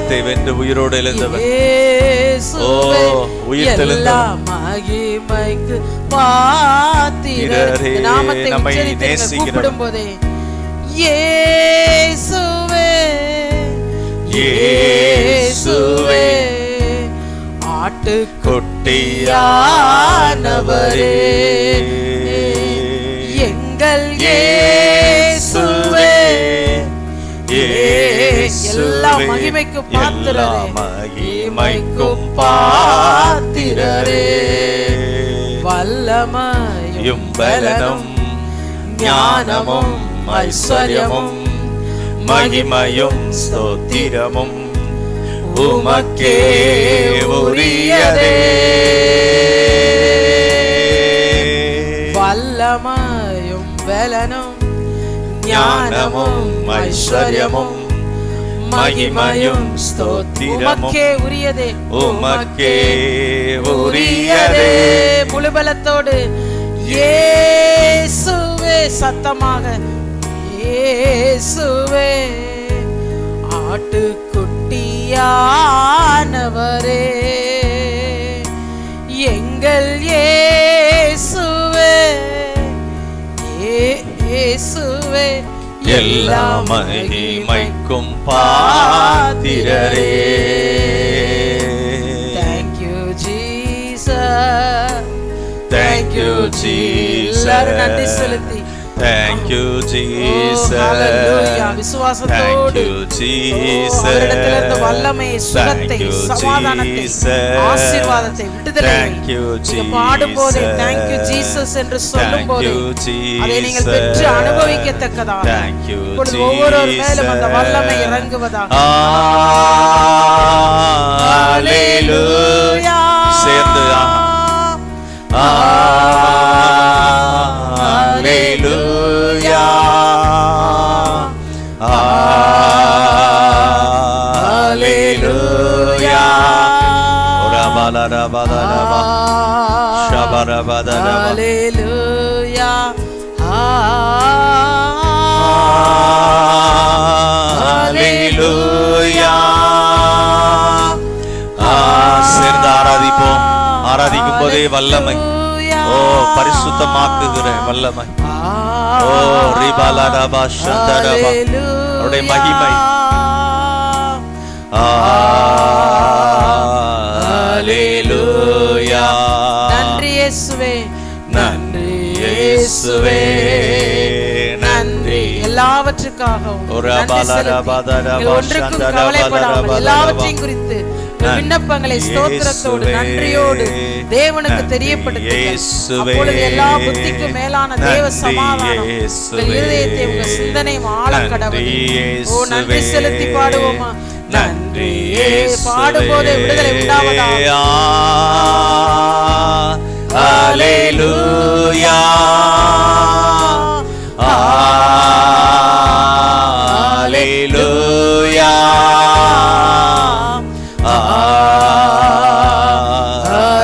மரணத்தை வென்று உயிரோடு எழுந்தவர். ஓ உயிர் தெழுந்தவர். மகிமைக்கு பாத்திரரே. நாமத்தை உச்சரித்து கூப்பிடும்போதே இயேசுவே இயேசுவே ஆட்டுக்குட்டியானவரே எங்கள் இயேசுவே எல்லா மகிமைக்கும் பாத்திரரே மகிமைக்கும் பாத்திரரே வல்லமையும் பலனும் ஞானமும் ஐஸ்வர்யமும் மகிமையும் ஸ்தோத்திரமும் உமக்கே உரியதே. வல்லமையும் பலனும் ஞானமும் ஐஸ்வர்யமும் மகிமையும் ஸ்தோத்திரமும் உமக்கே உரியதே. உமக்கே உரியதே. முழு பலத்தோடு இயேசுவே சத்தமாக இயேசுவே ஆட்டுக்குட்டியானவரே எங்கள் இயேசுவே இயேசுவே எல்லா மகிமைக்கும் பாத்திரரே. Thank you Jesus, thank you Jesus. நன்றி செலுத்தி Thank you Jesus, hallelujah. விசுவாசத்தோடு Thank you Jesus, அவரிடத்திலிருந்து வல்லமையை, சுகத்தை, சமாதானத்தை, ஆசீர்வாதத்தை, விடுதலையை Thank you Jesus. பாடும்போது Thank you Jesus என்று சொல்லும்போது அதை நீங்கள் பெற்று அனுபவிக்கத்தக்கதாக Thank you Jesus. ஒவ்வொரு மேலும் அந்த வல்லமை இறங்குவதாக. ஹalleluya. சேர்ந்து Hallelujah, Hallelujah. Ora bala ra bala ra ba, shabara bala ra ba. Hallelujah, Hallelujah. சேர்ந்து ஆராதிப்போம். ஆராதிக்கும் போதே வல்லமை, ஓ பரிசுத்தமாக்குகிற வல்லமை, ஓ ரிபாலரபா சந்தரபா அவருடைய மகிமை. ஹalleluya. நன்றி இயேசுவே, நன்றி இயேசுவே, நன்றி எல்லாவற்றுக்காகவும். ஒன்றுக்கும் கவலைப்படாமல் எல்லாவற்றையும் குறித்து விண்ணப்பங்களை ஸ்தோத்திரத்தோடு நன்றியோடு தேவனுக்கு தெரியப்படுத்துங்கள். அப்பொழுது எல்லா புத்திக்கும் மேலான தேவ சமாதானம் இருதயத்தை உங்கள் சிந்தனை ஆள கடவுள். ஓ நன்றி செலுத்தி பாடுவோமா? நன்றி பாடும்போதே விடுதலை உண்டாவதாக. ஹalleluya, ஹalleluya,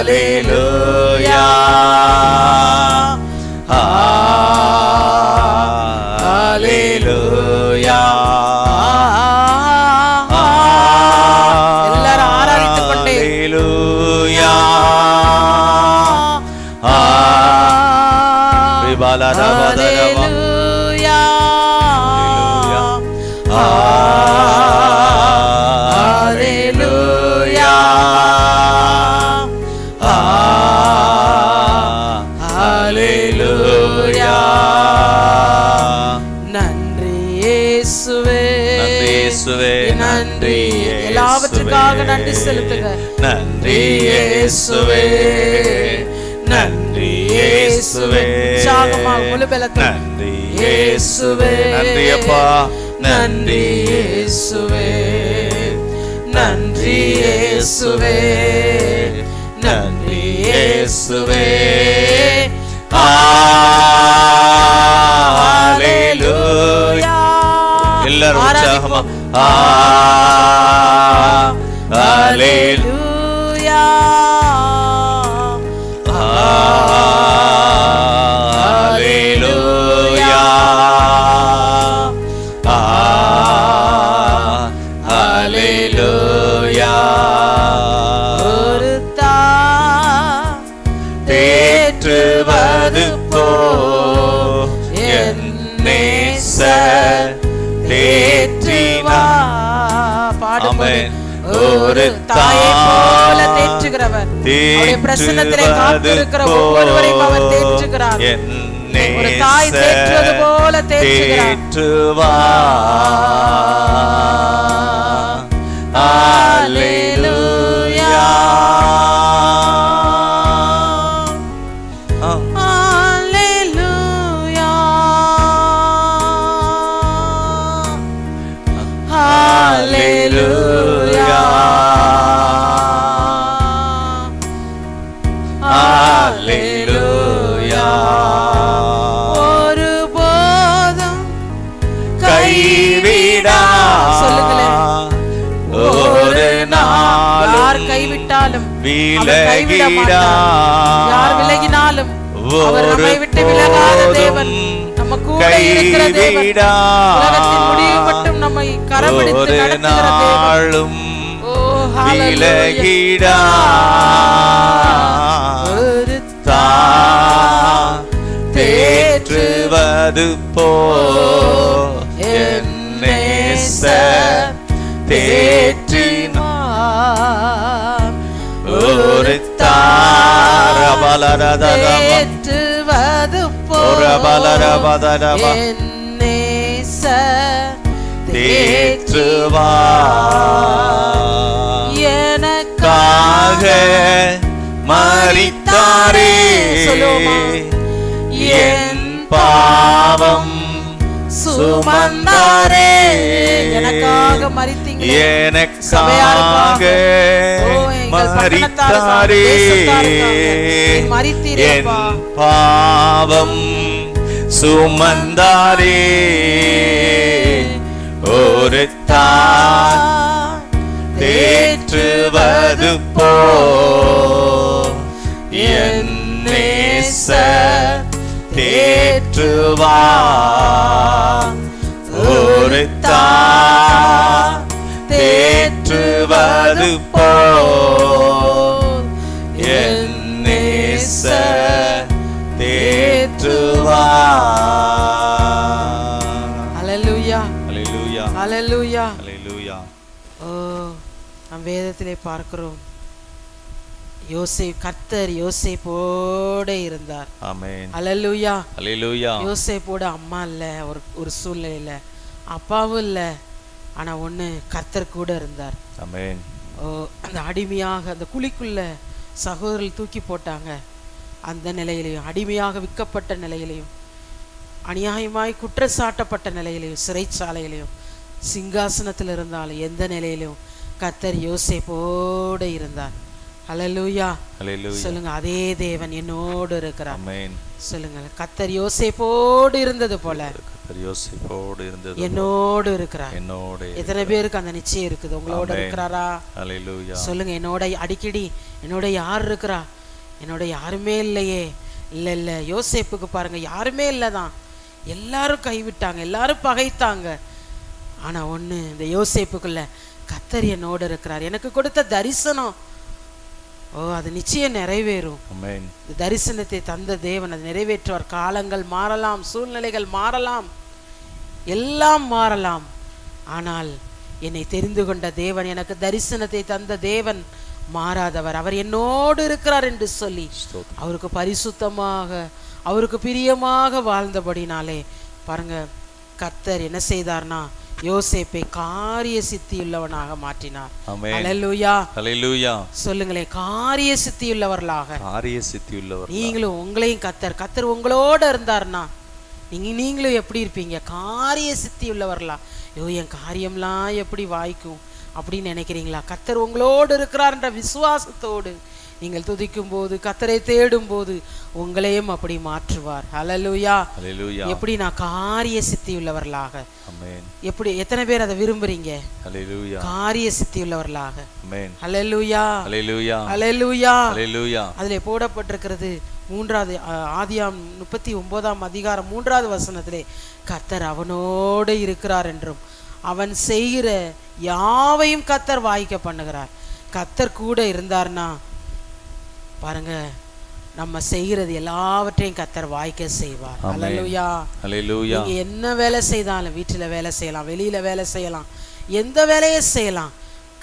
Hallelujah, Hallelujah. எல்லாரும் ஆராதித்துக் கொண்டே Hallelujah, எல்லாவற்றுக்காக நன்றி செலுத்துக. நன்றி இயேசுவே, நன்றி இயேசுவே. உற்சாகமாக முழு பலத்தோடு நன்றி இயேசுவே, நன்றி அப்பா, நன்றி இயேசுவே, நன்றி இயேசுவே, நன்றி இயேசுவே. ஹalleluya. எல்லாரும் உற்சாகமா ஹalleluya, ஹalleluya, ஹalleluya. தேற்றினார். பாடும்போது ஆமென். ஒரு தாயை போல தேற்றுகிறவர், அவருடைய பிரசன்னத்திலே காத்திருக்கிற ஒவ்வொருவரையும் அவர் தேற்றுகிறார். ஒரு தாய் தேற்றுவது போல தேற்றுகிறார். அல்லேலூயா, அல்லேலூயா, அல்லேலூயா, அல்லேலூயா. ஒருபோதும் கைவிடா, சொல்லுங்களேன், ஒரு நாள் யார் கைவிட்டாலும் அவர் கைவிட மாட்டார். யார் விலகினாலும் அவர் நம்மை விட்டு விலகாத தேவன், நம்ம கூட இருக்கிற தேவன், உலகத்தின் முடிவு மட்டும் நம்மை கரம்பிடித்து நடத்துகிற தேவன். ஓ ஹல்லேலூயா. ஒரு தாய் தேற்றுவது போல் என் நேசர் தேற்றினார். ஒரு தேற்றுவது போல் என் நேசர் தேற்றுவார். எனக்காக மரித்தாரே, என் பாவம் சுமந்தாரே. எனக்காக மரித்தீங்க, எனக்காக மரித்தாரே, என் பாவம் சுமந்தாரே. ஒரு தாய் தேற்றுவது போல் என் நேசர் தேற்றுவார். ஒரு தாய் தேற்றுவது போல் என் நேசர் தேற்றுவார். அல்லேலூயா, அல்லேலூயா, அல்லேலூயா, அல்லேலூயா. ஓ, நாம் வேதத்திலே பார்க்கிறோம், கர்த்தர் யோசேப்போடு இருந்தார். ஆமென். அல்லேலூயா, அல்லேலூயா. யோசேப்போட அம்மா இல்ல, ஒரு சூழ்நிலையில அப்பாவும் இல்ல, ஆனா ஒண்ணு, கர்த்தர் கூட இருந்தார். ஆமென். ஓ, அந்த அடிமையாக அந்த குழிக்குள்ள சகோதரர்கள் தூக்கி போட்டாங்க. அந்த நிலையிலையும், அடிமையாக விற்கப்பட்ட நிலையிலையும், அநியாயமாய் குற்றச்சாட்டப்பட்ட நிலையிலையும், சிறைச்சாலையிலையும், சிங்காசனத்தில் இருந்தாலும், எந்த நிலையிலும் கர்த்தர் யோசேப்போடு இருந்தார். அல்லேலூயா, அல்லேலூயா. சொல்லுங்க, அதே தேவன் என்னோடு இருக்கிறார். ஆமென். சொல்லுங்க, கர்த்தர் யோசேப்போடு இருந்தது போல யோசேப்போடு இருந்தது என்னோடு இருக்கிறார். என்னோடு. எத்தனை பேருக்கு அந்த நிச்சயம் இருக்குது? உங்களோட இருக்கிறாரா? அல்லேலூயா. சொல்லுங்க, என்னோட அடிக்கடி என்னோட யார் இருக்கிறா? என்னோட யாருமே இல்லையே. இல்ல இல்ல, யோசேப்புக்கு பாருங்க, யாருமே இல்லதான், எல்லாரும் கைவிட்டாங்க, எல்லாரும் பகைத்தாங்க. ஆனா ஒண்ணு, இந்த யோசேப்புக்குள்ள கர்த்தர் என்னோடு இருக்கிறார். எனக்கு கொடுத்த தரிசனம், ஓ, அது நிச்சயம் நிறைவேறும். ஆமென். இந்த தரிசனத்தை தந்த தேவன் அதை நிறைவேற்றுவார். காலங்கள் மாறலாம், சூழ்நிலைகள் மாறலாம், எல்லாம் மாறலாம், ஆனால் என்னை தெரிந்து கொண்ட தேவன், எனக்கு தரிசனத்தை தந்த தேவன் மாறாதவர். அவர் என்னோடு இருக்கிறார் என்று சொல்லி அவருக்கு பரிசுத்தமாக, அவருக்கு பிரியமாக வாழ்ந்தபடினாலே பாருங்க, கர்த்தர் என்ன செய்தார்னா, யோசேப்பை காரிய சித்தியுள்ளவனாக மாற்றினார். அல்லேலூயா, அல்லேலூயா. சொல்லுங்களே, காரிய சித்தியுள்ளவர்களாக. காரிய சித்தியுள்ளவர். நீங்களும், உங்களையும் கர்த்தர் உங்களோட இருந்தார்னா நீங்களும் எப்படி இருப்பீங்க? காரிய சித்தியுள்ளவர்களா? ஐயோ, என் காரியம்லாம் எப்படி வாய்க்கும் அப்படின்னு நினைக்கிறீங்களா? கர்த்தர் உங்களோடு இருக்கிறார் என்ற விசுவாசத்தோடு நீங்கள் துதிக்கும் போது, கர்த்தரை தேடும் போது உங்களையும் அப்படி மாற்றுவார். அல்லேலூயா, அல்லேலூயா. எப்படி நான் காரிய சித்தி உள்ளவர்களாக. ஆமென். எப்படி, எத்தனை பேர் அதை விரும்புறீங்க? அல்லேலூயா. காரிய சித்தி உள்ளவர்களாக. ஆமென். அல்லேலூயா, அல்லேலூயா, அல்லேலூயா, அல்லேலூயா. அதிலே போடப்பட்டிருக்கிறது, மூன்றாவது ஆதியாம் 39ஆம் அதிகாரம் 3வது வசனத்திலே, கர்த்தர் அவனோடு இருக்கிறார் என்றும் அவன் செய்கிற யாவையும் கர்த்தர் வாய்க்க பண்ணுகிறார். கர்த்தர் கூட இருந்தார்னா பாருங்க, நம்ம செய்கிறது எல்லாவற்றையும் கர்த்தர் வாய்க்க செய்வார். அல்லேலூயா. அல்லேலூயா. நீங்க என்ன வேலை செய்தாலும், வீட்டுல வேலை செய்யலாம், வெளியில வேலை செய்யலாம், எந்த வேலையை செய்யலாம்,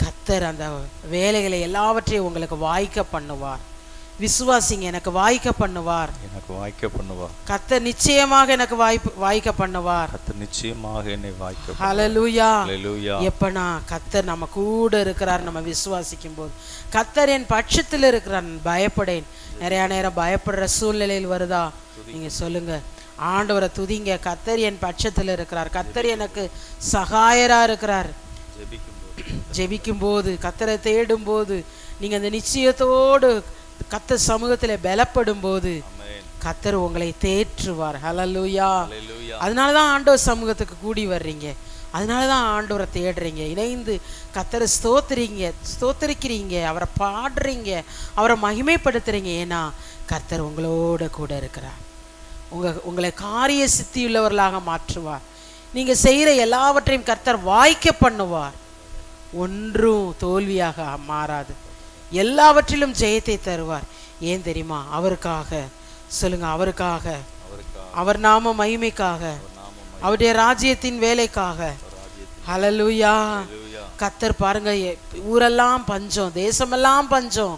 கர்த்தர் அந்த வேலைகளை எல்லாவற்றையும் உங்களுக்கு வாய்க்க பண்ணுவார். விசுவாசிங்க, எனக்கு வாய்க்க பண்ணுவார், எனக்கு வாய்க்க பண்ணுவார். கர்த்தர் நிச்சயமாக எனக்கு வாய்க்க பண்ணுவார். கர்த்தர் நிச்சயமாக என்னை வாய்க்க. ஹல்லேலூயா. ஹல்லேலூயா. எப்பனா கர்த்தர் நம்ம கூட இருக்கிறார், நம்ம விசுவாசிக்கும் போது கர்த்தர் என் பட்சத்தில் இருக்கிறார், பயப்படேன். நிறைய நேரம் பயப்படுற சூழ்நிலையில் வருதா, நீங்க சொல்லுங்க, ஆண்டவரை துதிங்க. கர்த்தர் என் பட்சத்தில் இருக்கிறார், கர்த்தர் எனக்கு சகாயரா இருக்கிறார். ஜெபிக்கும் போது, கர்த்தரை தேடும் போது, நீங்க அந்த நிச்சயத்தோடு கர்த்தர் சமூகத்தில் பலப்படும் போது கர்த்தர் உங்களை தேற்றுவார். ஹல்லேலூயா. அதனாலதான் ஆண்டவர் சமூகத்துக்கு கூடி வர்றீங்க, அதனாலதான் ஆண்டவரை தேடுறீங்க, இணைந்து கர்த்தரை ஸ்தோத்திரிக்கிறீங்க, அவரை பாடுறீங்க, அவரை மகிமைப்படுத்துறீங்க. ஏன்னா கர்த்தர் உங்களோட கூட இருக்கிறார். உங்களை காரிய சித்தியுள்ளவர்களாக மாற்றுவார். நீங்க செய்யற எல்லாவற்றையும் கர்த்தர் வாய்க்க பண்ணுவார். ஒன்றும் தோல்வியாக மாறாது, எல்லாவற்றிலும் ஜெயத்தை தருவார். ஏன் தெரியுமா? அவருக்காக சொல்லுங்க, அவருக்காக, அவர் நாம மகிமைக்காக, அவருடைய ராஜ்யத்தின் வேலைக்காக. ஹல்லேலூயா. கர்த்தர் பாருங்க, ஊரெல்லாம் பஞ்சம், தேசமெல்லாம் பஞ்சம்.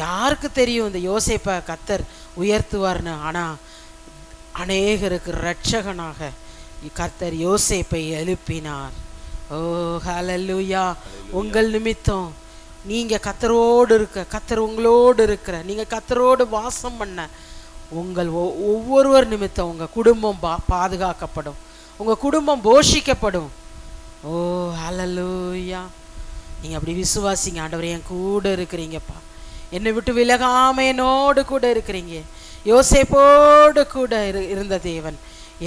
யாருக்கு தெரியும் இந்த யோசேப்பை கர்த்தர் உயர்த்துவார்னு? ஆனா அநேகருக்கு இரட்சகனாக கர்த்தர் யோசேப்பை எழுப்பினார். ஓ ஹல்லேலூயா. உங்கள் நிமித்தம், நீங்க கர்த்தரோடு இருக்க, கர்த்தர் உங்களோடு இருக்கிற, நீங்க கர்த்தரோடு வாசம் பண்ண உங்கள் ஒவ்வொருவர் நிமித்தம் உங்க குடும்பம் பாதுகாக்கப்படும், உங்க குடும்பம் போஷிக்கப்படும். ஓ ஹல்லேலூயா. நீங்க அப்படி விசுவாசிங்க. ஆண்டவரே என் கூட இருக்கிறீங்கப்பா, என்னை விட்டு விலகாம என்னோடு கூட இருக்கிறீங்க. யோசேப்போடு கூட இருந்த தேவன்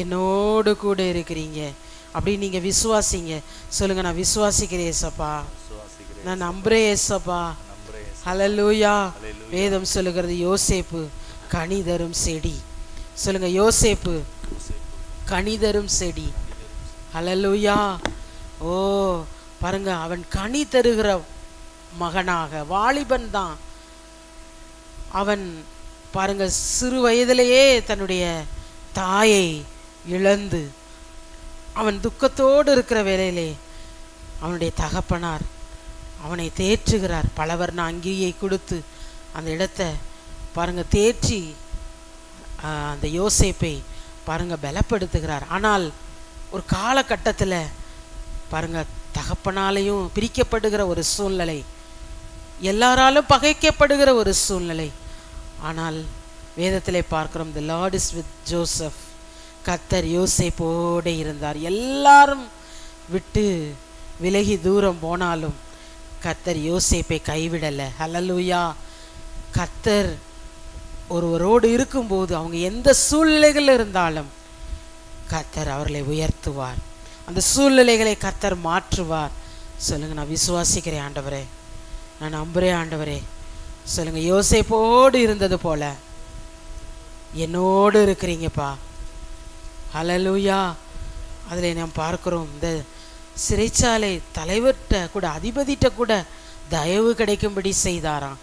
என்னோடு கூட இருக்கிறீங்க. அப்படி நீங்க விசுவாசிங்க. சொல்லுங்க, நான் விசுவாசிக்கிறேன் ஏசப்பா, நான் நம்புறேன் ஏசப்பா. ஹல்லேலூயா. வேதம் சொல்லுகிறது யோசேப்பு கனி தரும் செடி. சொல்லுங்க, யோசேப்பு கனி தரும் செடி. ஹல்லேலூயா. ஓ பாருங்க, அவன் கனி தருகிற மகனாக, வாலிபன் தான் அவன். பாருங்க, சிறு வயதிலேயே தன்னுடைய தாயை இழந்து அவன் துக்கத்தோடு இருக்கிற வேளையிலே அவனுடைய தகப்பனார் அவனை தேற்றுகிறார். பலவர்ண அங்கியை கொடுத்து அந்த இடத்தை பாருங்க தேற்றி அந்த யோசேப்பை பாருங்க பலப்படுத்துகிறார். ஆனால் ஒரு காலகட்டத்தில் பாருங்க, தகப்பனாலையும் பிரிக்கப்படுகிற ஒரு சூழ்நிலை, எல்லாராலும் பகைக்கப்படுகிற ஒரு சூழ்நிலை. ஆனால் வேதத்திலே பார்க்கிறோம், the Lord is with Joseph. கர்த்தர் யோசேப்போடு இருந்தார். எல்லாரும் விட்டு விலகி தூரம் போனாலும் கர்த்தர் யோசேப்பை கைவிடலை. ஹல்லேலூயா. கர்த்தர் ஒருவரோடு இருக்கும்போது அவங்க எந்த சூழ்நிலைகள் இருந்தாலும் கர்த்தர் அவர்களை உயர்த்துவார், அந்த சூழ்நிலைகளை கர்த்தர் மாற்றுவார். சொல்லுங்க, நான் விசுவாசிக்கிறேன் ஆண்டவரே, நான் நம்புறேன் ஆண்டவரே. சொல்லுங்க, யோசேப்போடு இருந்தது போல என்னோடு இருக்கிறீங்கப்பா. ஹல்லேலூயா. அதில் நாம் பார்க்கிறோம், இந்த சிறைச்சாலை தலைவர்கிட்ட கூட, அதிபதிட்ட கூட தயவு கிடைக்கும்படி செய்தாராம்.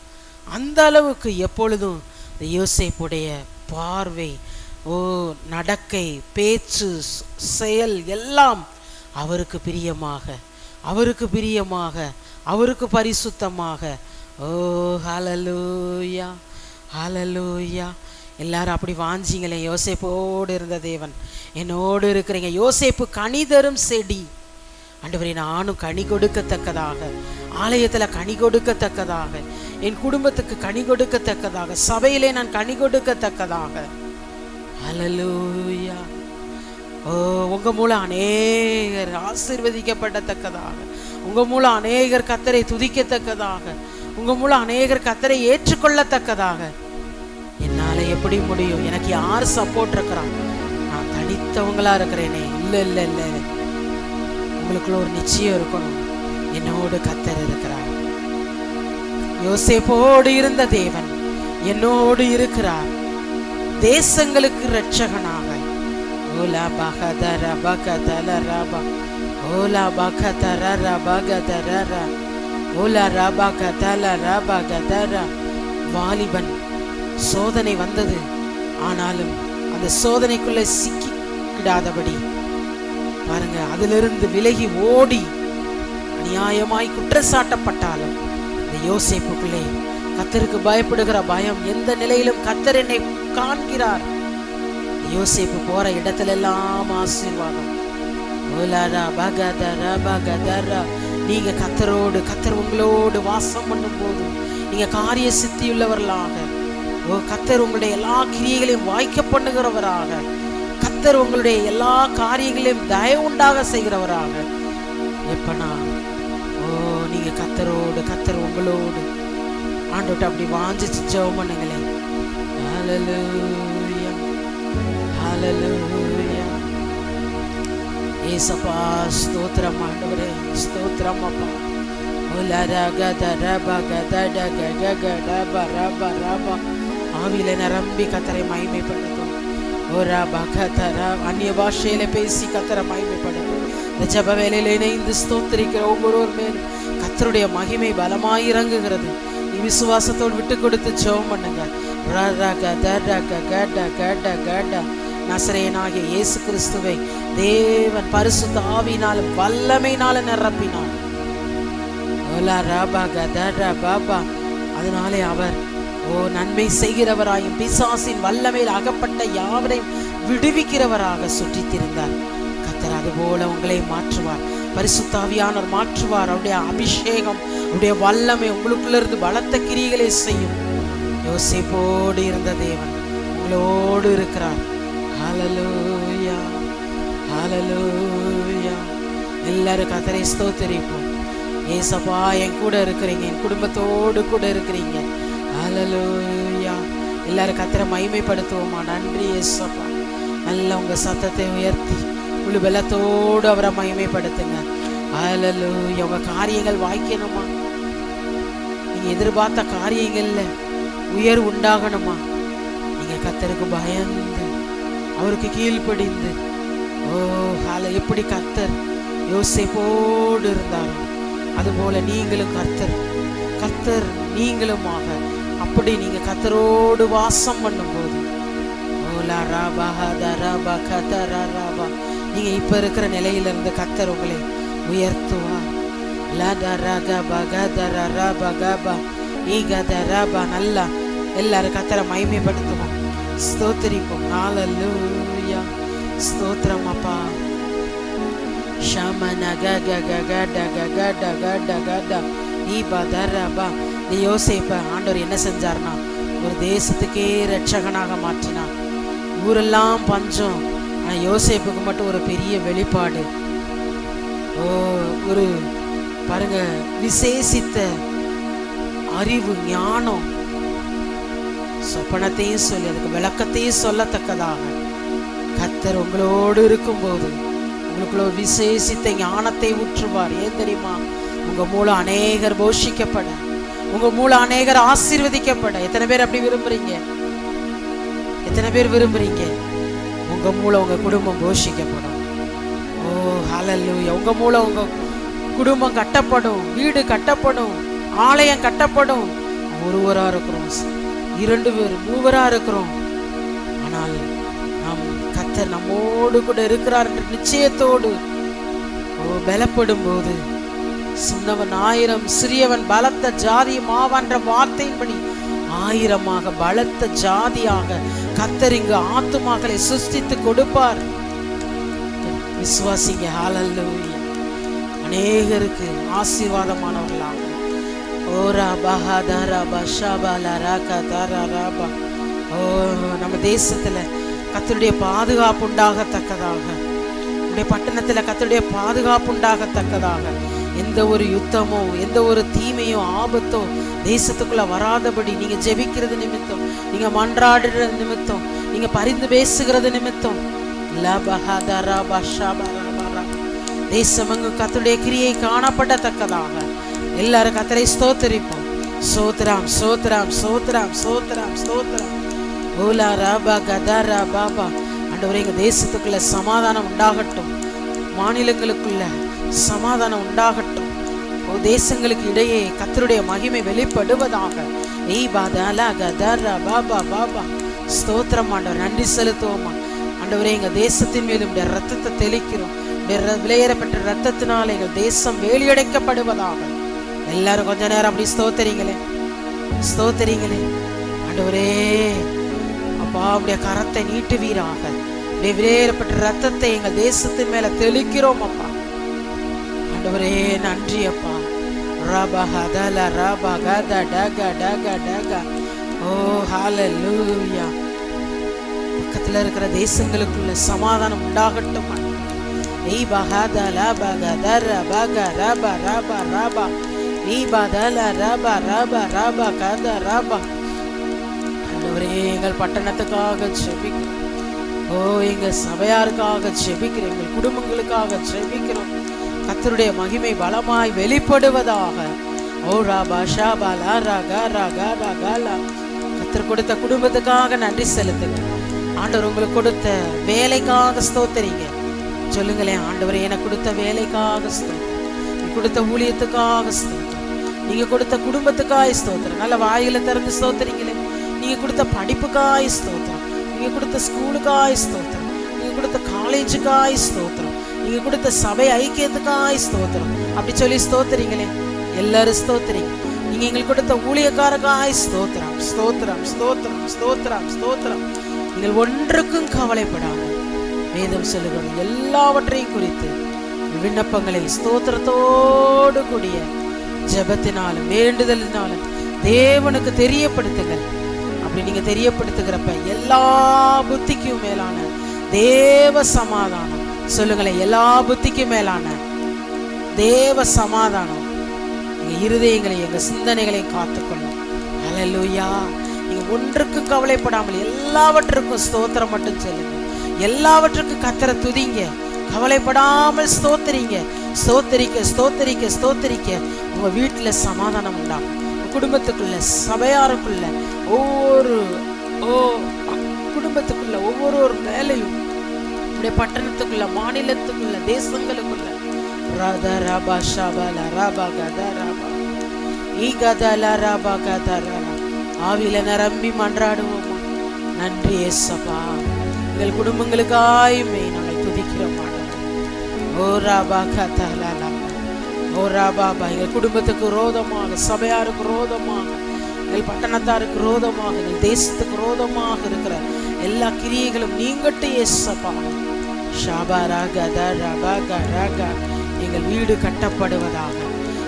அந்த அளவுக்கு எப்பொழுதும் இந்த யோசேப்புடைய பார்வை, நடக்கை, பேச்சு, செயல் எல்லாம் அவருக்கு பிரியமாக, அவருக்கு பிரியமாக, அவருக்கு பரிசுத்தமாக. ஓ ஹல்லேலூயா, ஹல்லேலூயா. எல்லாரும் அப்படி வாஞ்சிங்களே, யோசேப்போடு இருந்த தேவன் என்னோடு இருக்கிறீங்க. யோசேப்பு கனி தரும் செடி. ஆண்டவரே, நானும் கனி கொடுக்கத்தக்கதாக, ஆலயத்தில் கனி கொடுக்கத்தக்கதாக, என் குடும்பத்துக்கு கனி கொடுக்கத்தக்கதாக, சபையிலே நான் கனி கொடுக்கத்தக்கதாக. ஹல்லேலூயா. உங்க மூலம் அநேகர் ஆசீர்வதிக்கப்படத்தக்கதாக, உங்க மூலம் அநேகர் கர்த்தரை துதிக்கத்தக்கதாக, உங்க மூலம் அநேகர் கர்த்தரை ஏற்றுக்கொள்ளத்தக்கதாக. என்னால எப்படி முடியும்? எனக்கு யார் சப்போர்ட் இருக்கிறான்? நான் தனித்தவங்களா இருக்கிறேனே. இல்லை இல்லை இல்லை, உங்களுக்குள்ள ஒரு நிச்சயம் இருக்கணும், என்னோடு கர்த்தர் இருக்கிறார். யோசேப்போடு இருந்த தேவன் என்னோடு இருக்கிறார், தேசங்களுக்கு இரட்சகனாக. ஓலா பகதர பகதல ரபா, ஓலா பகதர ரபகதர, ஓலா ரபகதல ரபகதர. வாலிபன் சோதனை வந்தது. ஆனாலும் அந்த சோதனைக்குள்ளே சிக்கிடாதபடி பாருங்க, அதிலிருந்து விலகி ஓடி அநியாயமாய் குற்றச்சாட்டப்பட்டாலும் இந்த யோசேப்புக்குள்ளே கர்த்தருக்கு பயப்படுகிற பயம், எந்த நிலையிலும் கர்த்தர் என்னை காண்கிறார். யோசேப்பு போற இடத்துல எல்லாம் ஆசீர்வாதம். நீங்க கர்த்தரோடு, கர்த்தர் உங்களோடு வாசம் பண்ணும் போது நீங்க காரிய சித்தியுள்ளவர்களாக, கர்த்தர் உங்களுடைய எல்லா கிரியைகளையும் வாய்க்க பண்ணுகிறவராக, கர்த்தர் உங்களுடைய எல்லா காரியங்களையும் தயவு உண்டாக செய்கிறவராக எப்பனா நீங்க கர்த்தரோடு, கர்த்தர் உங்களோடு ஆண்டோட்ட அப்படி வாஞ்சிச்சு ஜெபம் பண்ணுங்களே. ஹல்லேலூயா, ஹல்லேலூயா. ஏசப்பா ஸ்தோத்திரம் ஆண்டவரே, ஸ்தோத்திரம் அப்பா. ஆவியில நிரம்பி கர்த்தரை மகிமைப்படுத்தும். அந்நிய பாஷையில பேசி கர்த்தரை மகிமைப்படுத்தும். இந்த ஜெப வேலையில இணைந்து ஸ்தோத்திரிக்கிற ஒவ்வொருவர் மேலும் கர்த்தருடைய மகிமை பலமாய் இறங்குகிறது. விசுவாசத்தோடு விட்டு கொடுத்து ஜெபம் பண்ணுங்க. நசரேயனாகிய இயேசு கிறிஸ்துவை தேவன் பரிசுத்த ஆவியினாலும் வல்லமையினால நிரப்பினார். அதனாலே அவர் நன்மை செய்கிறவராயும் பிசாசின் வல்லமையில் அகப்பட்ட யாவரையும் விடுவிக்கிறவராக சுற்றித் திரிந்தார். கர்த்தர் அதுபோல உங்களை மாற்றுவார். பரிசுத்த ஆவியானவர் மாற்றுவார். அவருடைய அபிஷேகம், அவருடைய வல்லமை உங்களுக்குள்ள இருந்து பலத்த கிரியைகளை செய்யும். யோசேப்போடு இருந்த தேவன் உங்களோடு இருக்கிறார். ஹல்லேலூயா, ஹல்லேலூயா. எல்லாரும் கர்த்தரை ஸ்தோத்திரிப்போம். ஏசப்பா என் கூட இருக்கிறீங்க, என் குடும்பத்தோடு கூட இருக்கிறீங்க. ஹல்லேலூயா. எல்லாரும் கர்த்தரை மகிமைப்படுத்துவோமா. நன்றி ஏசப்பா. நல்லா உங்க சத்தத்தை உயர்த்தி முழு பலத்தோடு அவரை மகிமைப்படுத்துங்க. ஹல்லேலூயா. உங்க காரியங்கள் வாய்க்கணுமா, நீங்க எதிர்பார்த்த காரியங்கள்ல உயர்வு உண்டாகணுமா, நீங்க கர்த்தருக்கு பயந்து அவருக்கு கீழ்ப்படிந்து எப்படி கர்த்தர் யோசேப்போடு இருந்தாரோ அதுபோல நீங்களும் கர்த்தர் நீங்களுமாக அப்படி நீங்க கர்த்தரோடு வாசம் பண்ணும்போது நீங்க இப்ப இருக்கிற நிலையிலிருந்து கர்த்தர் உங்களை உயர்த்துவார். நல்லா எல்லாரும் கர்த்தரை மகிமைப்படுத்துவோம், ஸ்தோத்திரிப்போம். ஹல்லேலூயா, ஸ்தோத்திரம் அப்பா. யோசேப்பை ஆண்டவர் என்ன செஞ்சார்னா ஒரு தேசத்துக்கே ரட்சகனாக மாற்றினார். ஊரெல்லாம் பஞ்சம், ஆனா யோசேப்புக்கு மட்டும் ஒரு பெரிய வெளிப்பாடு. ஒரு பாருங்க, விசேஷித்த அறிவு, ஞானம், சொப்பனத்தையும் சொல்லி அதுக்கு விளக்கத்தையும் சொல்லத்தக்கதாக கர்த்தர் உங்களோடு இருக்கும்போது உங்களுக்குள்ள ஒரு விசேஷித்த ஞானத்தை ஊற்றுவார். ஏன் தெரியுமா? உங்க மூலம் அநேகர் போஷிக்கப்பட, உங்க மூலம் அநேகர் ஆசீர்வதிக்கப்பட. எத்தனை பேர் அப்படி விரும்புறீங்க? எத்தனை பேர் விரும்புறீங்க உங்க மூலம் உங்க குடும்பம் போஷிக்கப்படும்? ஹல்லேலூயா. உங்க மூலம் உங்க குடும்பம் கட்டப்படும், வீடு கட்டப்படும், ஆலயம் கட்டப்படும். ஒருவரா இருக்கிறோம், 2 பேர் 3 இருக்கிறோம், ஆனால் நாம் கர்த்தர் நம்மோடு கூட இருக்கிறார் என்ற நிச்சயத்தோடு பலப்படும் போது சின்னவன் 1000 சிறியவன் பலத்த ஜாதி மாவன்ற வார்த்தையின்படி 1000 பலத்த ஜாதியாக கர்த்தர் இங்கு ஆத்துமாக்களை சிருஷ்டித்து கொடுப்பார். விசுவாசிங்க. ஹல்லேலூயா. அநேகருக்கு ஆசீர்வாதமானவர்களாக நம்ம தேசத்துல கர்த்தருடைய பாதுகாப்பு உண்டாகத்தக்கதாக, நம்முடைய பட்டணத்துல கர்த்தருடைய பாதுகாப்பு உண்டாகத்தக்கதாக, எந்த ஒரு யுத்தமோ எந்த ஒரு தீமையோ ஆபத்தோ தேசத்துக்குள்ள வராதபடி நீங்க ஜெபிக்கிறது நிமித்தம், நீங்க மன்றாடுற நிமித்தம், நீங்க பரிந்து பேசுகிறது நிமித்தம் தேசமங்கு கர்த்தருடைய கிரியை காணப்படத்தக்கதாக எல்லாரும் கர்த்தரை ஸ்தோத்திரிப்போம். சோத்ராம் சோத்ராம் சோத்ராம் சோத்ராம் சோத்ராம். ஓலா ராபா கதாரா பாபா. ஆண்டவரே, எங்க தேசத்துக்குள்ள சமாதானம் உண்டாகட்டும், மாநிலங்களுக்குள்ள சமாதானம் உண்டாகட்டும். ஓ தேசங்களுக்கு இடையே கர்த்தருடைய மகிமை வெளிப்படுவதாக. ஸ்தோத்திரம் ஆண்டவர், நன்றி செலுத்துவோமா ஆண்டவரே. எங்க தேசத்தின் மீது உடைய ரத்தத்தை தெளிக்கிறோம். விலையேறப்பட்ட ரத்தத்தினால் எங்கள் தேசம் வேலியடைக்கப்படுவதாக. எல்லாரும் கொஞ்ச நேரம் அப்படி ஸ்தோத்தரிங்களே, ஸ்தோத்தரிங்களே. ஆண்டவரே அப்பா, உடைய கரத்தை நீட்டுவீராக. விலையேறப்பட்ட ரத்தத்தை எங்கள் தேசத்தின் மேல தெளிக்கிறோம் அப்பா. ஆண்டவரே நன்றி அப்பா. பக்கத்துல இருக்கிற தேசங்களுக்குள்ள சமாதானம் உண்டாகட்டும். எங்கள் பட்டணத்துக்காக ஜெபிக்கிறோம். எங்க சபையாருக்காக ஜெபிக்கிறோம். எங்கள் குடும்பங்களுக்காக ஜெபிக்கிறோம். கர்த்தருடைய மகிமை பலமாய் வெளிப்படுவதாக. கர்த்தர் கொடுத்த குடும்பத்துக்காக நன்றி செலுத்துங்க. ஆண்டவர் உங்களுக்கு கொடுத்த வேலைக்காக ஸ்தோத்திரிங்க. சொல்லுங்களேன், ஆண்டவர் எனக்கு கொடுத்த வேலைக்காக ஸ்தோத்திரம், நீ கொடுத்த ஊழியத்துக்காக ஸ்தோத்திரம், நீங்க கொடுத்த குடும்பத்துக்காக ஸ்தோத்திரம். நல்ல வாயில திறந்து ஸ்தோத்திரிங்களே. நீங்க கொடுத்த படிப்புக்காய் ஸ்தோத்திரம், நீங்க கொடுத்த ஸ்கூலுக்காய் ஸ்தோத்திரம், நீங்க கொடுத்த காலேஜுக்காய் ஸ்தோத்திரம், நீங்க கொடுத்த சபை ஐக்கியத்துக்காய் ஸ்தோத்திரம். அப்படி சொல்லி ஸ்தோத்திரிங்களே. எல்லாரும் ஸ்தோத்திரிங்க. நீங்க எங்களுக்கு கொடுத்த ஊழியக்காரக்காய் ஸ்தோத்திரம், ஸ்தோத்திரம், ஸ்தோத்திரம், ஸ்தோத்திரம், ஸ்தோத்திரம். நீங்கள் ஒன்றுக்கும் கவலைப்படாமல் வேதம் சொல்லுகிறது எல்லாவற்றையும் குறித்து விண்ணப்பங்களை ஸ்தோத்திரத்தோடு கூடிய ஜெபத்தினாலும் வேண்டுதலினாலும் தேவனுக்கு தெரியப்படுத்துங்கள். அப்படி நீங்க தெரியப்படுத்துகிறப்ப எல்லா புத்திக்கும் மேலான தேவ சமாதானம், சொல்லுங்களேன், எல்லா புத்திக்கும் மேலான தேவ சமாதானம் எங்க இருதயங்களை எங்க சிந்தனைகளையும் காத்துக்கொள்ளும். ஹல்லேலூயா. நீங்க ஒன்றுக்கும் கவலைப்படாமல் எல்லாவற்றுக்கும் ஸ்தோத்திரம் மட்டும் சொல்லுங்க. எல்லாவற்றுக்கும் கர்த்தரை துதிங்க. கவலைப்படாமல் ஸ்தோத்திரிங்க. ஸ்தோத்திரிக்க ஸ்தோத்திரிக்க ஸ்தோத்திரிக்க உங்க வீட்டுல சமாதானம் உண்டாகும். குடும்பத்துக்குள்ள, சபையாருக்குள்ள, ஒவ்வொரு குடும்பத்துக்குள்ள, ஒவ்வொரு வேலையும், பட்டணத்துக்குள்ள, மாநிலத்துக்குள்ள, தேசங்களுக்குள்ள ஆவில நிரம்பி மன்றாடுவோமா. நன்றி ஏசப்பா. எங்கள் குடும்பங்களுக்காயுமே நாங்கள் துதிக்கிறோம். எங்கள் குடும்பத்துக்கு ரோதமாக, சபையாருக்கு ரோதமாக, எங்கள் பட்டணத்தாருக்கு ரோதமாக, எங்கள் தேசத்துக்கு ரோதமாக இருக்கிற எல்லா கிரியைகளும் நீங்கட்டு ஏசப்பா. எங்கள் வீடு கட்டப்படுவதாக,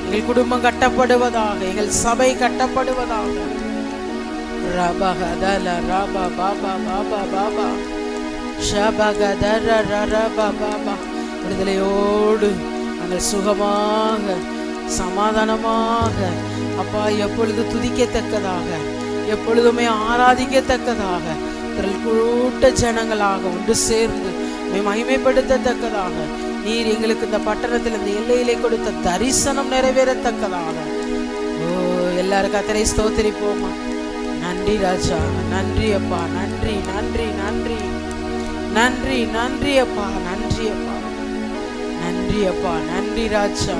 எங்கள் குடும்பம் கட்டப்படுவதாக, எங்கள் சபை கட்டப்படுவதாக. விடுதலையோடு நாங்கள் சுகமாக, சமாதானமாக அப்பா எப்பொழுது துதிக்கத்தக்கதாக, எப்பொழுதுமே ஆராதிக்கத்தக்கதாக, கூட்ட ஜனங்களாக ஒன்று சேர்ந்து மகிமைப்படுத்தத்தக்கதாக நீர் எங்களுக்கு இந்த பட்டணத்தில் இந்த எல்லையிலே கொடுத்த தரிசனம் நிறைவேறத்தக்கதாக. எல்லாரும் கர்த்தரை ஸ்தோத்திரிப்போமா. நன்றி ராஜா, நன்றி அப்பா, நன்றி நன்றி நன்றி நன்றி நன்றி அப்பா, நன்றி அப்பா, நன்றி அப்பா, நன்றி ராஜா,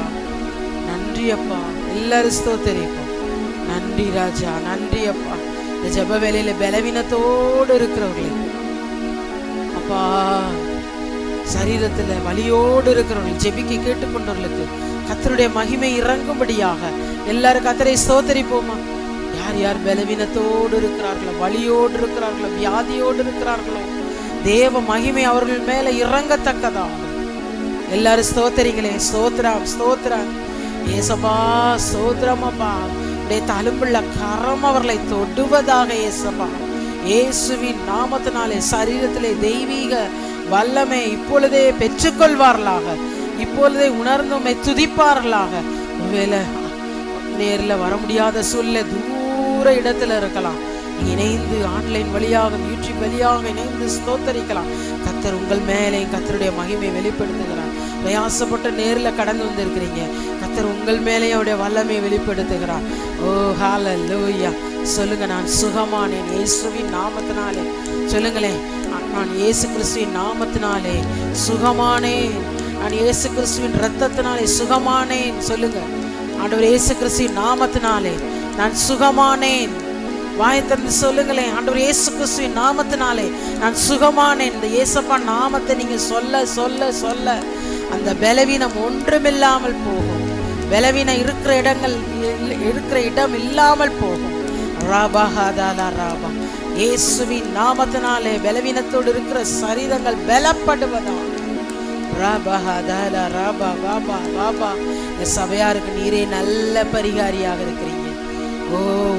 நன்றி அப்பா. எல்லாரும் ஸ்தோத்திரிப்போம். நன்றி ராஜா, நன்றி அப்பா. இந்த ஜெப வேளையில பலவீனத்தோடு இருக்கிறவர்களுக்கு அப்பா, சரீரத்துல வலியோடு இருக்கிறவர்கள், ஜெபிக்க கேட்டுக்கொண்டவர்களுக்கு கர்த்தருடைய மகிமை இறங்கும்படியாக எல்லாரும் கர்த்தரை ஸ்தோத்திரிப்போமா. யார் யார் பலவீனத்தோடு இருக்கிறார்களோ, வலியோடு இருக்கிறார்களோ, வியாதியோடு இருக்கிறார்களோ, தேவ மகிமை அவர்கள் மேல இறங்கத்தக்கதாக எல்லாரும் ஸ்தோத்திரிங்களே. ஸ்தோத்திரம், ஸ்தோத்திரம் ஏசப்பா, ஸ்தோத்திரம் அப்பா. உடைய தழும்புள்ள கரம் அவர்களை தொடுவதாக ஏசப்பா. இயேசுவின் நாமத்தினாலே சரீரத்திலே தெய்வீக வல்லமை இப்பொழுதே பெற்றுக்கொள்வார்களாக, இப்பொழுதே உணர்ந்துமே துதிப்பார்களாக. ஒருவேளை நேரில் வர முடியாத சூழ்நிலை, தூர இடத்துல இருக்கலாம், இணைந்து ஆன்லைன் வழியாக, யூடியூப் வழியாக இணைந்து ஸ்தோத்தரிக்கலாம். கர்த்தர் உங்கள் மேலே கர்த்தருடைய மகிமை வெளிப்படுத்துகிறார். பிரயாசப்பட்டு நேரில் கடந்து வந்திருக்கிறீங்க, கர்த்தர் உங்கள் மேலே அவருடைய வல்லமை வெளிப்படுத்துகிறார். ஓ ஹல்லேலூயா. சொல்லுங்க, நான் சுகமானேன் இயேசுவின் நாமத்தினாலே. சொல்லுங்களேன், நான் இயேசு கிறிஸ்துவின் நாமத்தினாலே சுகமானேன், நான் இயேசு கிறிஸ்துவின் இரத்தத்தினாலே சுகமானேன். சொல்லுங்க, ஆண்டவர் இயேசு கிறிஸ்துவின் நாமத்தினாலே நான் சுகமானேன். வாயை திறந்து சொல்லுங்களேன், ஆண்டவர் இயேசு கிறிஸ்துவின் நாமத்தினாலே நான் சுகமானேன். இந்த இயேசப்பா நாமத்தை நீங்க சொல்ல சொல்ல சொல்ல அந்த பலவீனம் ஒன்றுமில்லாமல் போகும். பலவீனம் இருக்கிற இடம் இல்லாமல் போகும். ராபா இயேசுவின் நாமத்தினாலே பலவீனத்தோடு இருக்கிற சரீரங்கள் பலப்படுவதா. சபையாருக்கு நீரே நல்ல பரிகாரியாக இருக்கிறீங்க.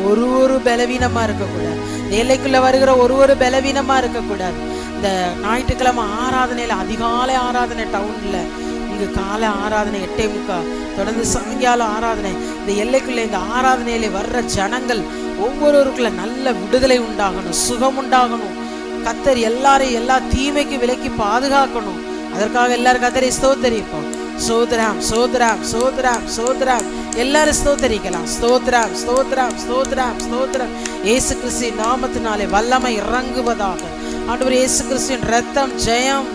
ஒரு பலவீனமா இருக்கக்கூடாது. எல்லைக்குள்ள வருகிற ஒரு பலவீனமா இருக்கக்கூடாது. இந்த ஞாயிற்றுக்கிழமை ஆராதனையில அதிகாலை ஆராதனை டவுன்ல, இங்கு காலை ஆராதனை 8:45, தொடர்ந்து சாயங்காலம் ஆராதனை. இந்த எல்லைக்குள்ள இந்த ஆராதனையில வர்ற ஜனங்கள் ஒவ்வொருவருக்குள்ள நல்ல விடுதலை உண்டாகணும், சுகம் உண்டாகணும். கர்த்தர் எல்லாரையும் எல்லா தீமைக்கு விலக்கி பாதுகாக்கணும். அதற்காக எல்லாரும் கர்த்தரை ஸ்தோத்தரிப்போம். சோதராம் சோதராம் சோதராம் சோதராம் எல்லாரும் ஸ்தோத்தரிக்கலாம். ஸ்தோத்ரம் ஸ்தோத்ரம் ஸ்தோத்ரம் ஸ்தோத்ரம். இயேசு கிறிஸ்துவின் நாமத்தினாலே வல்லமை இறங்குவதாக. ஆண்டவர் இயேசு கிறிஸ்துவின் ரத்தம் ஜெயம்.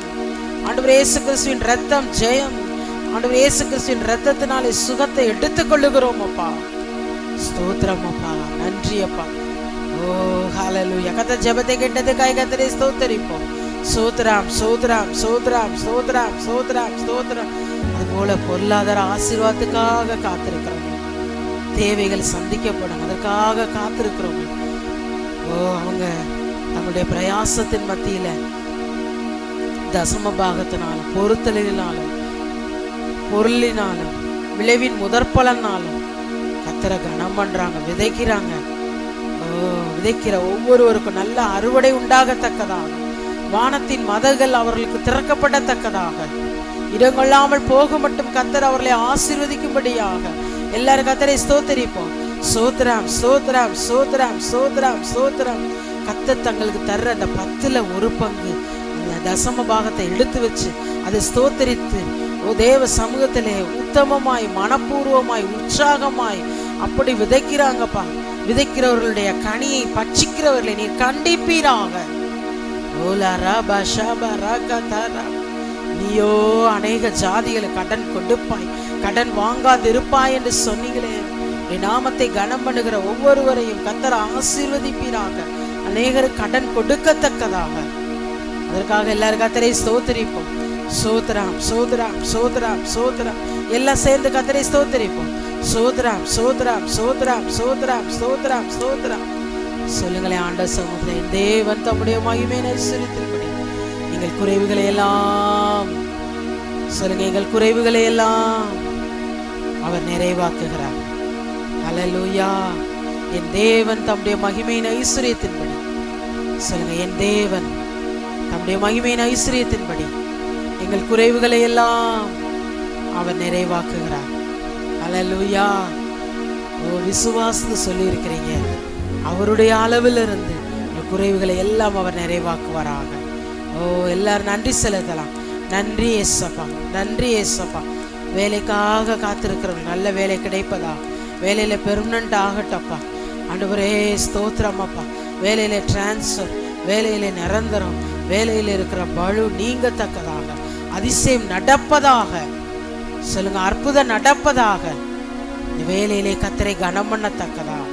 ஆண்டவர் இயேசு கிறிஸ்துவின் ரத்தம் ஜெயம். ஆண்டவர் இயேசு கிறிஸ்துவின் ரத்தத்தினாலே சுகத்தை எடுத்துக் கொள்ளுகிறோம் அப்பா. ஸ்தோத்திரம் அப்பா, நன்றி அப்பா. ஓ ஹல்லேலூயா. கர்த்தர் ஜெபத்தை கேட்டதுக்காக கர்த்தரை ஸ்தோத்தரிப்போம். சோத்ராம் சோத்ராம் சோத்ராம் சோத்ராம் சோத்ராம் ஸ்தோத்ரம். அதுபோல பொருளாதார ஆசீர்வாதத்துக்காக காத்திருக்கிறோம். தேவைகள் சந்திக்கப்படும், அதற்காக காத்திருக்கிறோம். ஓ அவங்க தங்களுடைய பிரயாசத்தின் மத்தியில தசம பாகத்தினாலும் பொருத்தலினாலும் பொருளினாலும் விளைவின் முதற்பலனாலும் கர்த்தரை கனம் பண்றாங்க, விதைக்கிறாங்க. விதைக்கிற ஒவ்வொருவருக்கும் நல்ல அறுவடை உண்டாகத்தக்கதாக, வானத்தின் மதகுகள் அவர்களுக்கு திறக்கப்படத்தக்கதாக, இடங்கொள்ளாமல் போக மட்டும் கர்த்தர் அவர்களை ஆசீர்வதிக்கும்படியாக எல்லாரும் கர்த்தரை ஸ்தோத்தரிப்போம். சோத்ராம் சோத்ராம் சோத்ராம் சோத்ராம் சோத்ராம். கர்த்தர் தங்களுக்கு தர்ற அந்த 10ல் 1 பங்கு அந்த தசம பாகத்தை எடுத்து வச்சு அதை ஸ்தோத்தரித்து தேவ சமூகத்திலே உத்தமமாய் மனப்பூர்வமாய் உற்சாகமாய் அப்படி விதைக்கிறாங்கப்பா. விதைக்கிறவர்களுடைய கனியை பட்சிக்கிறவர்களை நீர் கண்டிப்பீராக. நீயோ அநேக ஜாதிகளுக்கு கடன் கொடுப்பாய், கடன் வாங்காதிருப்பாய் என்று சொன்னீங்களே. என் நாமத்தை கனம் பண்ணுகிற ஒவ்வொருவரையும் கர்த்தர் ஆசீர்வதிப்பீராக, அநேகர் கடன் கொடுக்கத்தக்கதாக. அதற்காக எல்லாரும் கர்த்தரை ஸ்தோத்திரிப்போம். சோத்ராம் சோத்ராம் சோத்ராம் சோத்ராம் எல்லாம் சேர்ந்து கர்த்தரை ஸ்தோத்திரிப்போம். சோத்ராம் சோத்ராம் சோத்ராம் சோத்ராம் சோத்ராம் சோத்ராம். சொல்லுங்களேன், ஆண்டவர் சமூகத்திலே தேவன் தம்முடைய மகிமையை ஐஸ்வரியத்தின்படி எங்கள் குறைவுகளை எல்லாம் சொல்லுங்க, எங்கள் குறைவுகளை எல்லாம் அவர் நிறைவாக்குகிறார். ஹல்லேலூயா. என் தேவன் தம்முடைய மகிமையின் ஐஸ்வரியத்தின்படி சொல்லுங்க, என் தேவன் தம்முடைய மகிமையின் ஐஸ்வரியத்தின்படி எங்கள் குறைவுகளை எல்லாம் அவர் நிறைவாக்குகிறார். ஹல்லேலூயா. ஓ விசுவாசத்தை சொல்லி இருக்கிறீங்க, அவருடைய அளவில் இருந்து உங்கள் குறைவுகளை எல்லாம் அவர் நிறைவாக்குவாராக. ஓ எல்லாரும் நன்றி செலுத்தலாம். நன்றி ஏசப்பா, நன்றி ஏசப்பா. வேலைக்காக காத்திருக்கிறவங்க நல்ல வேலை கிடைப்பதா, வேலையில பெர்மனன்ட் ஆகட்டப்பா. ஆண்டவரே ஸ்தோத்திரம் அப்பா. வேலையில டிரான்ஸ்ஃபர், வேலையில நிரந்தரம், வேலையில இருக்கிற பழு நீங்கத்தக்கதாக, அதிசயம் நடப்பதாக சொல்லுங்க, அற்புதம் நடப்பதாக. இந்த வேலையிலே கர்த்தரை கனம் பண்ணத்தக்கதாக,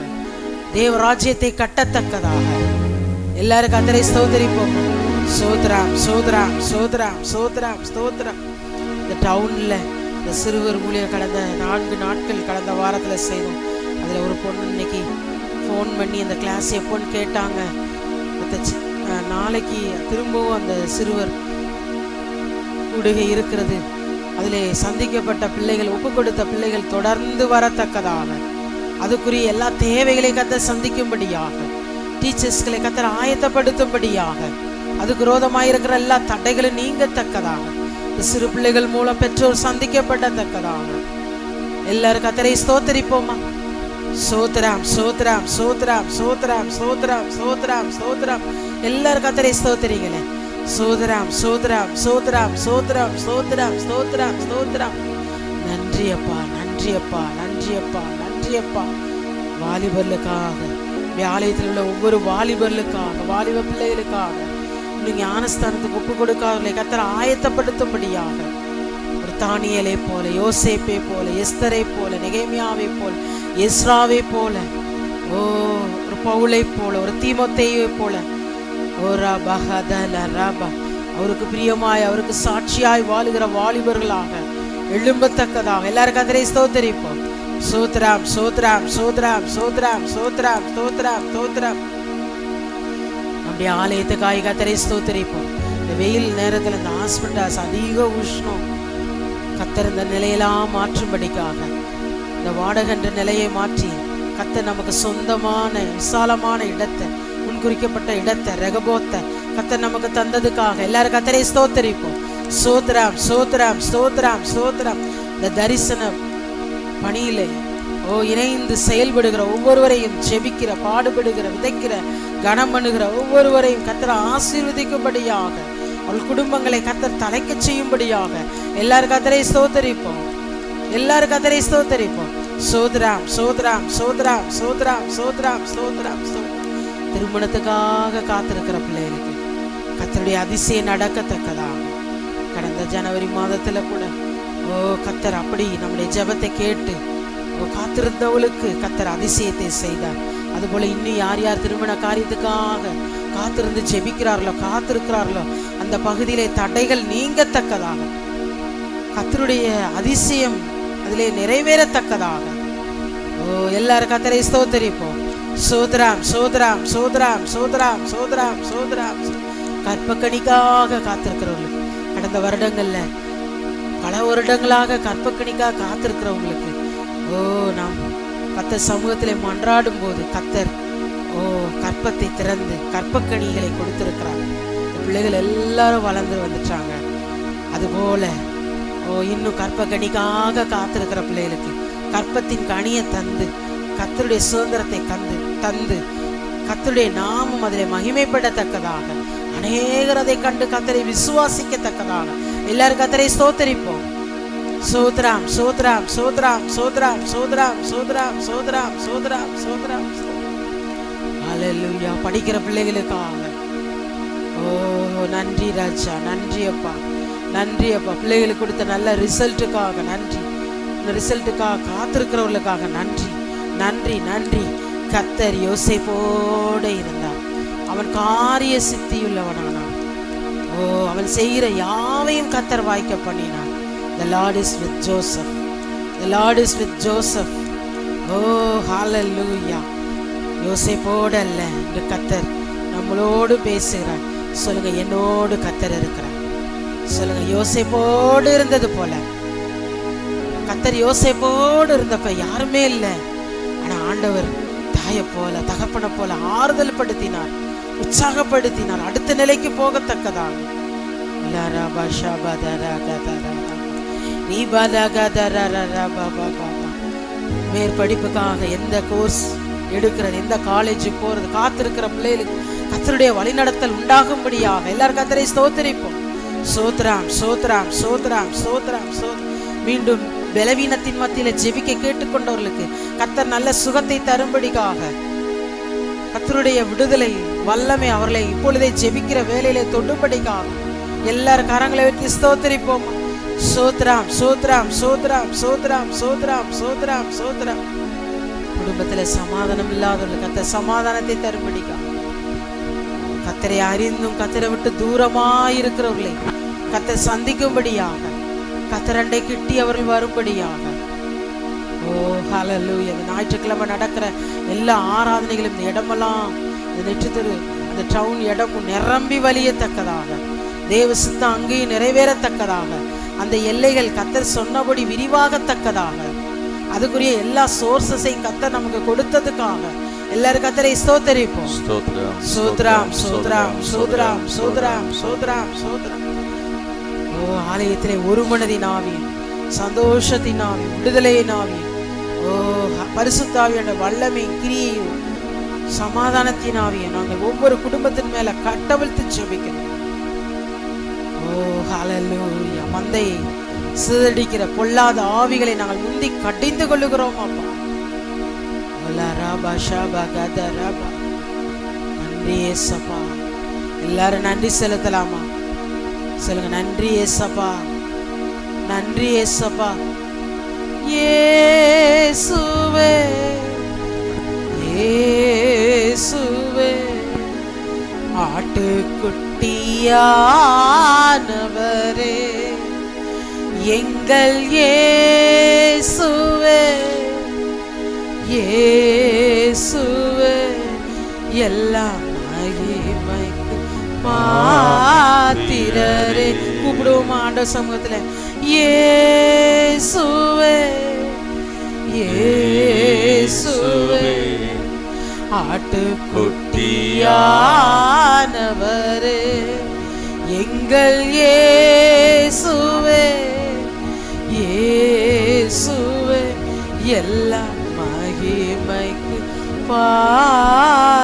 தேவராஜ்யத்தை கட்டத்தக்கதாக எல்லாரும் கர்த்தரை ஸ்தோத்திரிப்போம். சோத்ராம் சோத்ராம் சோத்ராம் சோத்ராம் ஸ்தோத்ரம். இந்த டவுன்ல இந்த சிறுவர் ஊழியர் கடந்த 4 நாட்கள் கடந்த வாரத்தில் செய்தோம். அதில் ஒரு பொண்ணு இன்னைக்கு ஃபோன் பண்ணி அந்த கிளாஸ் எப்போன்னு கேட்டாங்க. நாளைக்கு திரும்பவும் அந்த சிறுவர் கூடுகை இருக்கிறது. அதில் சந்திக்கப்பட்ட பிள்ளைகள், ஒப்பு கொடுத்த பிள்ளைகள் தொடர்ந்து வரத்தக்கதாக, அதுக்குரிய எல்லா தேவைகளை கர்த்தர் சந்திக்கும்படியாக, டீச்சர்ஸ்களை கர்த்தர் ஆயத்தப்படுத்தும்படியாக, அதுக்கு விரோதமாயிருக்கிற எல்லா தடைகளும் நீங்கத்தக்கதாக, சிறு பிள்ளைகள் மூலம் பெற்றோர் சந்திக்கப்படத்தக்கதாக எல்லாரும் கர்த்தரை ஸ்தோத்தரிப்போமா. சோத்ராம் சோத்ராம் சோத்ராம் சோத்ராம் சோத்ராம் சோத்ராம் சோத்ராம் எல்லாரும் கர்த்தரை ஸ்தோத்தரிங்களே. சோத்ராம் சோத்ராம் சோத்ராம் சோத்ராம் சோத்ராம் சோத்ராம் சோத்ராம். நன்றி அப்பா, நன்றி அப்பா, நன்றி அப்பா, நன்றி அப்பா. வாலிபர்களுக்காக, ஆலயத்தில் உள்ள ஒவ்வொரு வாலிபர்களுக்காக, வாலிப பிள்ளைகளுக்காக, நீங்க ஞானஸ்தானத்துக்கு ஒப்பு கொடுக்காதவர்களை கர்த்தர் ஆயத்தப்படுத்தும்படியாக, ஒரு தானியேலை போல, யோசேப்பை போல, எஸ்தரை போல, நெகேமியாவை போல, எஸ்ராவை போல, ஒரு பவுலை போல, ஒரு தீமோத்தேயுவை போல, அவருக்கு பிரியமாய் அவருக்கு சாட்சியாய் வாழுகிற வாலிபர்களாக எழும்பத்தக்கதாக எல்லாருக்கும் கர்த்தரை ஸ்தோத்திரிப்போம். சோத்ராம் சோத்ராம் சோத்ராம் சோத்ராம் சோத்ராம் சோத்ராம் சோத்ராம். நம்முடைய ஆலயத்துக்காய் கர்த்தரை ஸ்தோத்திரிப்போம். இந்த வெயில் நேரத்தில் இந்த ஹாஸ்பிட்டல்ஸ் அதிக உஷ்ணம், கர்த்தர் இந்த நிலையெல்லாம் மாற்றும்படிக்காக இந்த வாடகன்ற நிலையை மாற்றி கர்த்தர் நமக்கு சொந்தமான விசாலமான இடத்தை, முன்குறிக்கப்பட்ட இடத்தை, ரெகபோத்தை கர்த்தர் நமக்கு தந்ததுக்காக எல்லாரும் கர்த்தரை ஸ்தோத்திரிப்போம். சோத்ராம் சோத்ராம் சோத்ராம் சோத்ராம். இந்த தரிசன பணியிலே இணைந்து செயல்படுகிற ஒவ்வொருவரையும், ஜெபிக்கிற, பாடுபடுகிற, விதைக்கிற, கனம் பண்ணுகிற ஒவ்வொருவரையும் கர்த்தர் ஆசீர்வதிக்கும்படியாக, அவள் குடும்பங்களை கர்த்தர் தலைக்க செய்யும்படியாக எல்லாரும் கர்த்தரை ஸ்தோத்திரிப்போம். எல்லாரும் கர்த்தரை ஸ்தோத்திரிப்போம். சோத்ராம் சோத்ராம் சோத்ராம் சோத்ராம் சோத்ராம் சோத்ராம். திருமணத்துக்காக காத்திருக்கிற பிள்ளைகளுக்கு கர்த்தருடைய அதிசயம் நடக்கத்தக்கதாக கடந்த ஜனவரி மாதத்துல கூட கர்த்தர் அப்படி நம்முடைய ஜெபத்தை கேட்டு காத்திருந்தவளுக்கு கர்த்தர் அதிசயத்தை செய்தார். அதுபோல இன்னும் யார் யார் திருமண காரியத்துக்காக காத்திருந்து ஜெபிக்கிறார்களோ, காத்திருக்கிறார்களோ, அந்த பகுதியிலே தடைகள் நீங்கத்தக்கதாக, கர்த்தருடைய அதிசயம் அதிலே நிறைவேறத்தக்கதாக எல்லாரும் கர்த்தரை ஸ்தோத்திரிப்போம். சோத்ராம் சோத்ராம் சோத்ராம் சோத்ராம் சோத்ராம் சோத்ராம். கற்பக்கணிக்காக காத்திருக்கிறவங்களுக்கு, கடந்த வருடங்கள்ல பல வருடங்களாக கற்பக்கணிக்காக காத்திருக்கிறவங்களுக்கு நாம் கர்த்தர் சமூகத்திலே மன்றாடும் போது கர்த்தர் கற்பத்தை திறந்து கற்பக்கணிகளை கொடுத்திருக்கிறார். பிள்ளைகள் எல்லாரும் வளர்ந்து வந்துட்டாங்க. அதுபோல இன்னும் கற்பக்கணிக்காக காத்திருக்கிற பிள்ளைகளுக்கு கற்பத்தின் கனியை தந்து கர்த்தருடைய சுதந்திரத்தை தந்து கர்த்தருடைய நாமம் அதிலே மகிமைப்படத்தக்கதாக, அநேகர் அதை கண்டு கர்த்தரை விசுவாசிக்கத்தக்கதாக எல்லாரும் கர்த்தரை ஸ்தோத்திரிப்போம். சோத்ராம் சோத்ராம் சோத்ராம் சோத்ராம் சோத்ராம் சோத்ராம் சோத்ராம் சோத்ராம் சோத்ராம். ஹல்லேலூயா. படிக்கிற பிள்ளைகளுக்காக நன்றி ராஜா, நன்றி அப்பா, நன்றி அப்பா. பிள்ளைகளுக்கு கொடுத்த நல்ல ரிசல்ட்டுக்காக நன்றி, இந்த ரிசல்ட்டுக்காக காத்திருக்கிறவர்களுக்காக நன்றி, நன்றி, நன்றி. கர்த்தர் யோசேப்போடு இருந்தார். அவன் காரிய சித்தியுள்ளவனானான். அவன் செய்கிற யாவையும் கர்த்தர் வாய்க்க பண்ணினான். The Lord is with Joseph. The Lord is with Joseph. Hallelujah. யோசேப்போடு அல்ல, இந்த கர்த்தர் நம்மளோடு பேசுகிறார். சொல்லுங்க, என்னோடு கர்த்தர் இருக்கிறார். சொல்லுங்க, யோசேப்போடு இருந்தது போல. கர்த்தர் யோசேப்போடு இருந்தப்ப யாருமே இல்லை. ஆனா ஆண்டவர் தாயை போல, தகப்பனை போல ஆறுதல் படுத்தினார், உற்சாகப்படுத்தினார், அடுத்த நிலைக்கு போகத்தக்கதாக. மேற்படிப்புக்காக எந்த கோர்ஸ் எடுக்கிறது, எந்த காலேஜ் போறது, காத்திருக்கிற பிள்ளைகளுக்கு கர்த்தருடைய வழிநடத்தல் உண்டாகும்படியாக எல்லாரும் கர்த்தரை ஸ்தோத்திரிப்போம். சோத்ராம் சோத்ராம் சோத்ராம் சோத்ராம் சோத்ராம். மீண்டும் பலவீனத்தின் மத்தியில ஜெபிக்க கேட்டுக்கொண்டவர்களுக்கு கர்த்தர் நல்ல சுகத்தை தரும்படிக்காக, கர்த்தருடைய விடுதலை வல்லமை அவர்களை இப்பொழுதே ஜெபிக்கிற வேலையிலே தொடும்படிக்காக எல்லாரும் கரங்களை வைத்து ஸ்தோத்திரிப்போம். சோத்ராம் சோத்ராம் சோத்ராம் சோத்ராம் சோத்ராம் சோத்ராம் சோத்ராம். குடும்பத்துல சமாதானம் இல்லாதவர்களுக்கு கர்த்தர் சமாதானத்தை தரும்படிக்காக, கர்த்தரை அறிந்தும் கர்த்தரை விட்டு தூரமாயிருக்கிறவர்களை கர்த்தர் சந்திக்கும்படியாக, கர்த்தரண்டை கிட்டி அவர்கள் வரும்படியாக. ஹல்லேலூயா. இந்த ஞாயிற்றுக்கிழமை நடக்கிற எல்லா ஆராதனைகளும் இந்த இடமெல்லாம், இந்த நெற்றித்தெரு, அந்த டவுன் இடமும் நிரம்பி வழியத்தக்கதாக, தேவ சித்தம் அங்கேயும் நிறைவேறத்தக்கதாக, அந்த எல்லைகள் கர்த்தர் சொன்னபடி விரிவாகத்தக்கதாக, அதுக்குரிய எல்லா சோர்சஸையும் கர்த்தர் நமக்கு கொடுத்ததுக்காக எல்லாரும் கர்த்தரை ஸ்தோத்திரிப்போம். சோத்ராம் சோத்ராம் சோத்ராம் சோத்ராம் சோத்ராம் சோத்ராம். ஆலயத்திலே ஒரு மனதின் ஆவியும், சந்தோஷத்தின் ஆவியும், விடுதலையின் ஆவியும், பரிசுத்தாவியோட வல்லமை கிரியையும், சமாதானத்தின் ஆவியும் நாங்கள் ஒவ்வொரு குடும்பத்தின் மேல கட்டவிழ்த்து ஜெபிக்கிறோம். ஹல்லேலூயா. மந்தையை சிதறடிக்கிற பொல்லாத ஆவிகளை நாங்கள் முந்தி கடிந்து கொள்ளுகிறோம் அப்பா. நன்றி ஏசப்பா. எல்லாரும் நன்றி செலுத்தலாமா? சொல்லுங்க, நன்றி ஏசப்பா, நன்றி ஏசப்பா. இயேசுவே இயேசுவே ஆட்டுக்குட்டியானவரே, எங்கள் இயேசுவே இயேசுவே எல்லா மகிமைக்கு பாத்திரரே. கூப்பிடுவோம் ஆண்டவர் சமூகத்துல. இயேசுவே இயேசுவே ஆட்டுக்குட்டியானவரே, எங்கள் இயேசுவே இயேசுவே எல்லா மகிமைக்கு பாத்திரரே.